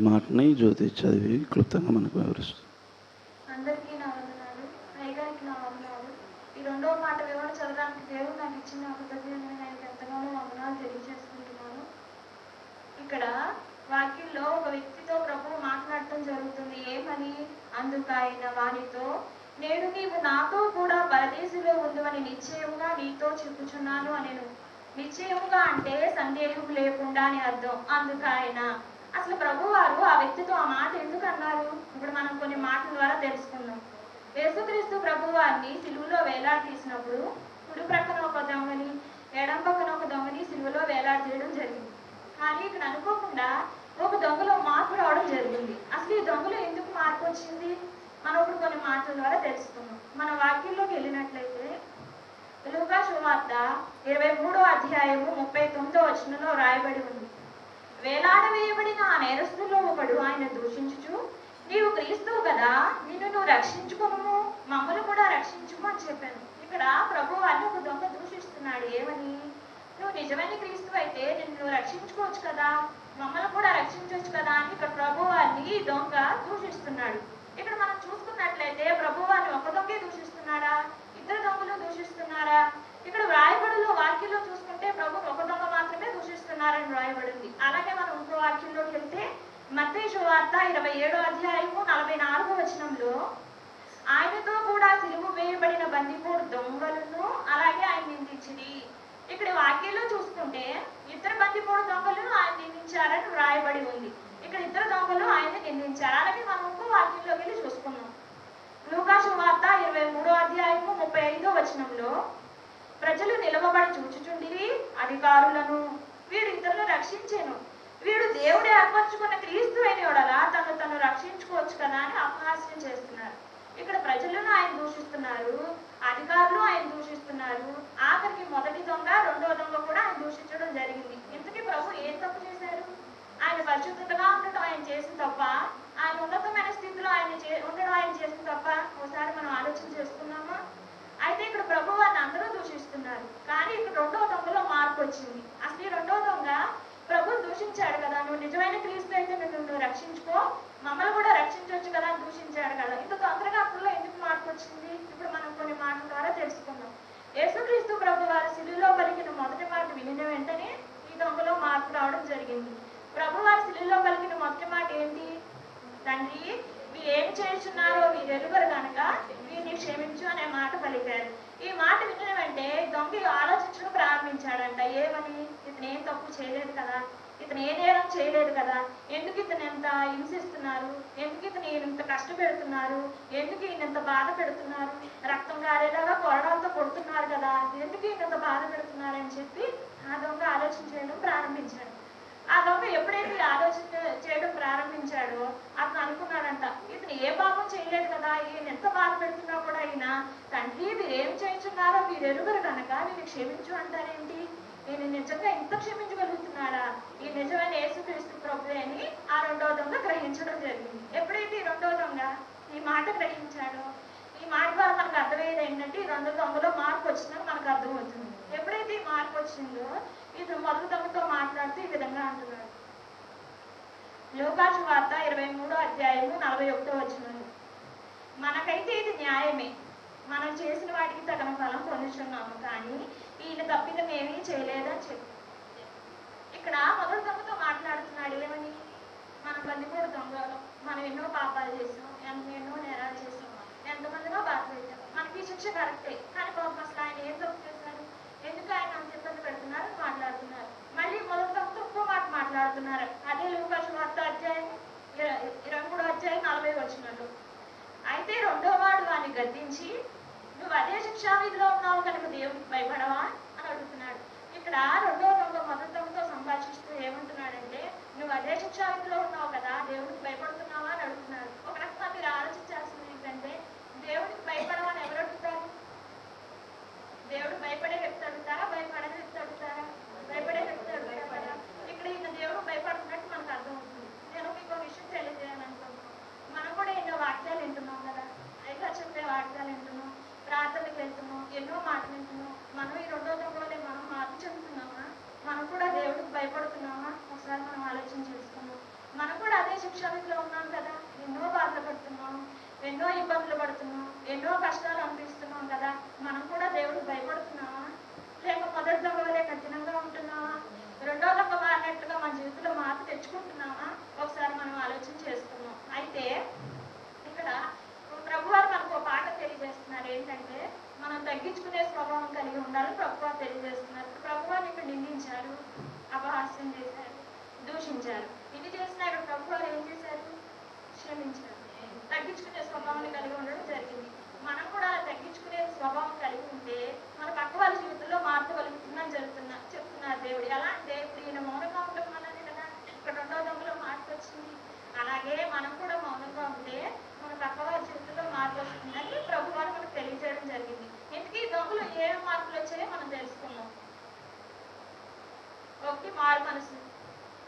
మాటని జ్యోతి చదివి క్లుప్తంగా మనకు వివరిస్తుంది. అందరికీ నా వందనాలు, అయ్యగారికి నా వందనాలు. ఈ రెండవ మాట వివరణ చదవడానికి దేవుడు నాకు ఇచ్చిన కృతజ్ఞతలు నేను ఎంతగానో వందనాలు తెలియజేసుకుంటున్నాను. ఇక్కడ వాక్యంలో ఒక వ్యక్తితో ప్రభువు మాట్లాడటం జరుగుతుంది. ఏమని? అందుకు ఆయన వానితో, నేడు నీవు నాతో కూడా పరదేశంలో ఉండువని నిశ్చయముగా నీతో చెప్పుచున్నాను అనెను. నిశ్చయముగా అంటే సందేహం లేకుండా అని అర్థం. అందుకు ఆయన, అసలు ప్రభువారు ఆ వ్యక్తితో ఆ మాట ఎందుకు అన్నారు? ఇప్పుడు మనం కొన్ని మాటల ద్వారా తెలుసుకుందాం. యేసుక్రీస్తు ప్రభువారిని సిలువలో వేలాడదీసినప్పుడు కుడి ప్రక్కన ఒక దొంగని, ఎడం పక్కన ఒక దొంగని సిలువలో వేలాడదీయడం జరిగింది. కానీ ఇక్కడ అనుకోకుండా ఒక దొంగలో మార్పు రావడం జరిగింది. అసలు ఈ దొంగలో ఎందుకు మార్పు వచ్చింది? మనం ఇప్పుడు కొన్ని మాటల ద్వారా తెలుసుకుందాం. మన వాక్యంలోకి వెళ్ళినట్లయితే లూకా సువార్త 23వ అధ్యాయము 39వ వచనంలో రాయబడి ఉంది. వేలాడవేయబడిన ఆ నేరస్తుల్లో ఒకడు ఆయన దూషించుచు, నీవు క్రీస్తువు కదా, నిన్ను నువ్వు రక్షించుకును, మమ్మల్ని కూడా రక్షించుము అని చెప్పాను. ఇక్కడ ప్రభు అని ఒక దొంగ దూషిస్తున్నాడు. ఏమని? నువ్వు నిజమైన క్రీస్తు అయితే నిన్ను నువ్వు రక్షించుకోవచ్చు కదా, మమ్మల్ని కూడా రక్షించవచ్చు కదా అని ఇక్కడ ప్రభు వారిని దొంగ దూషిస్తున్నాడు. ఇక్కడ మనం చూసుకున్నట్లయితే ప్రభు వారిని ఒక దొంగే దూషిస్తున్నాడా, ఇద్దరు దొంగలు దూషిస్తున్నారా? ఇక్కడ వ్రాయబడిలో వాక్యంలో చూసుకుంటే ప్రభు ఒక దొంగ మాత్రమే దూషిస్తున్నారని వ్రాయబడింది. అలాగే మనం ఇంకో వాక్యంలోకి వెళ్తే మత్తయి సువార్త 27వ అధ్యాయము 44వ వచనంలో, ఆయనతో కూడా సిలువ వేయబడిన బందిపోడు దొంగలను అలాగే ఆయన నిందించింది. ఇక్కడ వాక్యంలో చూసుకుంటే ఇద్దరు బందిపోడు దొంగలను ఆయన నిందించారని వ్రాయబడి ఉంది. ఇక్కడ ఇద్దరు దొంగలు ఆయన నిందించారు. అలాగే మనం ఇంకో వాక్యంలోకి వెళ్ళి చూసుకున్నాం. లూకా సువార్త 23వ అధ్యాయము 35వ వచనంలో, ప్రజలు నిలవబడి చూచుచుండిరి, అధికారులను వీడు ఇతరులను రక్షించెను, వీడు దేవుడే ఏర్పరచుకున్న క్రీస్తు అయిన యెడల తను రక్షించుకోవచ్చు కదా అని అపహాస్యం చేస్తున్నారు. ఇక్కడ ప్రజలను ఆయన దూషిస్తున్నారు, అధికారులు ఆయన దూషిస్తున్నారు, ఆఖరికి మొదటి దొంగ రెండవ దొంగ కూడా ఆయన దూషించడం జరిగింది. ఇంతకీ ప్రభు ఏం తప్పు చేశారు? ఆయన పరిశుద్ధతగా ఉండటం ఆయన చేసిన తప్ప, ఆయన ఉన్నతమైన స్థితిలో ఉండడం ఆయన చేసిన తప్ప ఒకసారి మనం ఆలోచన చేసుకున్నామా? అయితే ఇక్కడ ప్రభు వారిని అందరూ దూషిస్తున్నారు. కానీ ఇక్కడ రెండవ దొంగలో మార్పు వచ్చింది. అసలు ఈ రెండవ దొంగ ప్రభు దూషించాడు కదా, నువ్వు నిజమైన క్రీస్తు అయితే నువ్వు రక్షించుకో, మమ్మల్ని కూడా రక్షించవచ్చు కదా అని దూషించాడు కదా. ఇంత తొందరగా అసలు ఎందుకు మార్పు వచ్చింది? ఇప్పుడు మనం కొన్ని మాటల ద్వారా తెలుసుకుందాం. యేసుక్రీస్తు ప్రభు వారు సిలువలో పలికిన మొదటి మాట వినిన వెంటనే ఈ దొంగలో మార్పు రావడం జరిగింది. ప్రభు వారు సిలువలో పలికిన మొదటి మాట ఏంటి? తండ్రి, మీరు ఏం చేస్తున్నారో మీరు ఎరుగరు కనుక వీరిని క్షమించు అనే మాట పలికారు. ఈ మాట విన్న వెంటనే దొంగ ఆలోచించడం ప్రారంభించాడంట. ఏమని? ఇతను ఏం తప్పు చేయలేదు కదా, ఇతను ఏ నేరం చేయలేదు కదా, ఎందుకు ఇతను ఎంత హింసిస్తున్నారు, ఎందుకు ఇతను ఇంత కష్టపెడుతున్నారు, ఎందుకు ఈయన ఎంత బాధ పెడుతున్నారు, రక్తం గారేలాగా కొరడాలతో కొడుతున్నారు కదా, ఎందుకు ఈయన ఎంత బాధ పెడుతున్నారని చెప్పి ఆ దొంగ ఆలోచన చేయడం ప్రారంభించాడు. ఆ దొంగ ఎప్పుడైతే ఆలోచన చేయడం ప్రారంభించాడో అతను అనుకున్నాడంట, ఇతను ఏ పాపం చేయలేదు కదా, ఈయన ఎంత బాధ పెడుతున్నా కూడా ఈయన, తండ్రి మీరు ఏం చేయించున్నారో మీరు ఎరుగరు కనుక మీరు క్షమించు అంటారేంటి, ఈయన నిజంగా ఇంత క్షమించగలుగుతున్నాడా, ఈ నిజమైన యేసుక్రీస్తు ప్రభు అని ఆ రెండవ దొంగ గ్రహించడం జరిగింది. ఎప్పుడైతే ఈ రెండవ దొంగ ఈ మాట గ్రహించాడో, ఈ మాట ద్వారా మనకు అర్థమయ్యేది ఏంటంటే ఈ రెండు దొంగలో మార్పు వచ్చిందని మనకు అర్థమవుతుంది. ఎప్పుడైతే ఈ మార్పు వచ్చిందో ఇతను మొదటి దొంగతో మాట్లాడుతూ ఈ విధంగా అంటున్నాడు. లూకా సువార్త 23వ అధ్యాయము 41వ వచనం, మనకైతే ఇది న్యాయమే, మనం చేసిన వాటికి తగిన ఫలం పొందుచున్నాము, కానీ ఈయన తప్పిదం ఏమీ చేయలేదని చెప్పి ఇక్కడ మొదటి దొంగతో మాట్లాడుతున్నాడు. ఏమని? మనం బందిపోడు దొంగలు, మనం ఎన్నో పాపాలు చేసాం, ఎన్నో నేరాలు చేసాం, ఎంతమందినో బాధ పెట్టాం, మనకి శిక్ష కరెక్టే, కానీ పాపం అసలు ఆయన ఏం తప్పు చేశారు, ఎందుకు ఆయన అంత ఇబ్బంది పెడుతున్నారు మాట్లాడుతున్నారు. మళ్ళీ మొదటి దొంగతో ఇంకో మాట మాట్లాడుతున్నారు. అదే లూకా సువార్త అధ్యాయం 23వ అధ్యాయం 40వ వచనంలో, అయితే రెండో వాడు వాడిని గద్దించి, నువ్వు అదే శిక్షావిధిలో ఉన్నావు కనుక దేవుడికి భయపడవా అని అడుగుతున్నాడు. ఇక్కడ రెండో దొంగ మొదటి దొంగతో సంభాషిస్తూ ఏమంటున్నాడంటే, నువ్వు అదే శిక్షావిధిలో ఉన్నావు కదా, దేవుడికి భయపడుతున్నావా అని అడుగుతున్నాడు. ఒక రకంగా మీరు ఆలోచించాల్సింది ఏంటంటే, దేవుడికి భయపడవని ఎవరు అడుగుతారు? దేవుడు భయపడే వ్యక్తి అడుగుతారా, భయపడే వ్యక్తి అడుగుతారా? భయపడే వ్యక్తి అడుగుతారా? ఇక్కడ ఈయన దేవుడు భయపడుతున్నట్టు మనకు అర్థమవుతుంది. నేను మీకు విషయం తెలియజేయాలనుకుంటున్నాను. మనం కూడా ఎన్నో వాక్యాలు వింటున్నాం కదా, అయిగా చెప్పే వాక్యాలు వింటున్నాం, ప్రార్థనకి వెళ్తున్నాం, ఎన్నో మాటలు వింటున్నాం. మనం ఈ రెండో దొంగలే మనం మార్పు చెందుతున్నామా? మనం కూడా దేవుడికి భయపడుతున్నామా? ఒకసారి మనం ఆలోచన చేసుకున్నాం. మనం కూడా అదే శిక్ష భయపడుతున్నాం, ఎన్నో కష్టాలు అనిపిస్తున్నాం కదా, మనం కూడా దేవుడికి భయపడుతున్నామా? లేక మొదటి దొంగ వలె కఠినంగా ఉంటున్నామా? రెండో దొంగ మారినట్టుగా మన జీవితంలో మార్పు తెచ్చుకుంటున్నామా? ఒకసారి మనం ఆలోచన చేసుకున్నాం. అయితే ఇక్కడ ప్రభువారు మనకు ఒక పాట తెలియజేస్తున్నారు. ఏంటంటే మనం తగ్గించుకునే స్వభావం కలిగి ఉండాలని ప్రభువారు తెలియజేస్తున్నారు. ప్రభువారిని ఇక్కడ నిందించారు, అపహాస్యం చేశారు, దూషించారు. ఇది చేసినా ఇక్కడ ప్రభువారు ఏం చేశారు? క్షమించారు. తగ్గించుకునే స్వభావాన్ని కలిగి ఉండడం జరిగింది. మనం కూడా తగ్గించుకునే స్వభావం కలిగి ఉంటే మన పక్క వాళ్ళ జీవితంలో మార్పు కలుగుతుందని చెప్తున్నారు దేవుడు. ఎలా అంటే ఇప్పుడు ఈయన మౌనంగా ఉండడం వల్లనే కదా ఇక్కడ రెండో దొంగలో మార్పు వచ్చింది. అలాగే మనం కూడా మౌనంగా ఉంటే మన పక్క వాళ్ళ జీవితంలో మార్పు వస్తుందని ప్రభు వారు మనకు తెలియజేయడం జరిగింది. ఇందుకీ దొంగలు ఏ మార్పులు వచ్చాయో మనం తెలుసుకున్నాం. ఒకటి మారు మనసు,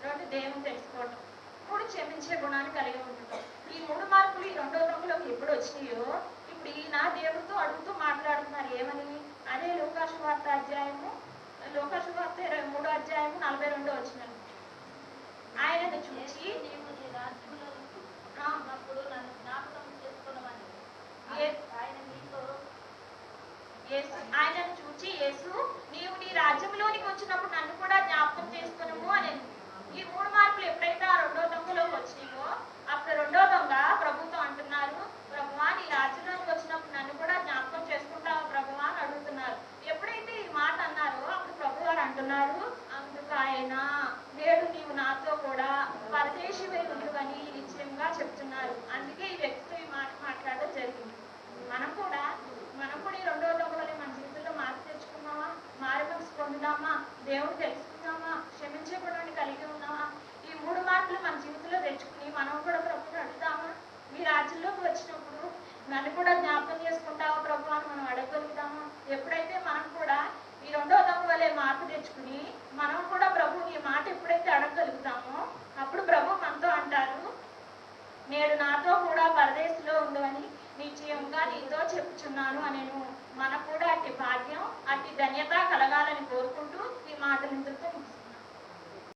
రెండు దేవుని తెలుసుకోవటం, మూడు క్షమించే గుణాన్ని కలిగి ఉండటం. ఈ మూడు మార్పులు ఈ రెండో దొంగలోకి ఎప్పుడు వచ్చినాయో ఇప్పుడు ఈయన దేవుడితో అడుగుతూ మాట్లాడుతున్నారు. ఏమని? అదే లూకా సువార్త 23వ అధ్యాయము 42వ వచనం. ఆయనను చూచి ఆయనను చూచి యేసు, నీవు నీ రాజ్యంలోనికి వచ్చినప్పుడు నన్ను కూడా జ్ఞాపకం చేసుకున్నాము అని. ఈ మూడు మార్పులు ఎప్పుడైతే ఆ రెండో దొంగలోకి వచ్చినాయో అప్పుడు రెండో దొంగ ప్రభుతో అంటున్నారు, ప్రభువా నీ రాజ్యంలోకి వచ్చినప్పుడు నన్ను కూడా జ్ఞాపకం చేసుకుంటావా ప్రభువా అని అడుగుతున్నారు. ఎప్పుడైతే ఈ మాట అన్నారో అప్పుడు ప్రభు వారు అంటున్నారు, అందుకు ఆయన నేడు నీవు నాతో కూడా పరదేశివై ఉండువని నిశ్చయంగా చెప్తున్నారు. అందుకే ఈ వ్యక్తితో ఈ మాట మాట్లాడడం జరిగింది. మనం కూడా ఈ రెండో దొంగలని మన జీవితంలో మార్పు తెచ్చుకున్నామా? మారు మనసు పొందుదామా? దేవుడు తెలుసుకుందామా? క్షమించే గుణాన్ని కలిగి ఉన్నామా? ఈ మూడు మార్పులు మన జీవితంలో తెచ్చుకుని మనం కూడా ప్రభుని అడుగుదామా? మీ రాజ్యంలోకి వచ్చినప్పుడు నన్ను కూడా జ్ఞాపకం చేసుకుంటావా ప్రభు అని మనం అడగగలుగుతామా? ఎప్పుడైతే మనం కూడా ఈ రెండో దొంగ వలె మార్పు తెచ్చుకుని మనం కూడా ప్రభు ఈ మాట ఎప్పుడైతే అడగగలుగుతామో అప్పుడు ప్రభు మనతో అంటారు, నేడు నాతో కూడా పరదేశంలో ఉండవని నిశ్చయంగా నీతో చెప్పుచున్నాను అనేను. మనకు కూడా అట్టి భాగ్యం, అట్టి ధన్యత కలగాలని కోరుకుంటూ ఈ మాటలు ఇంతతో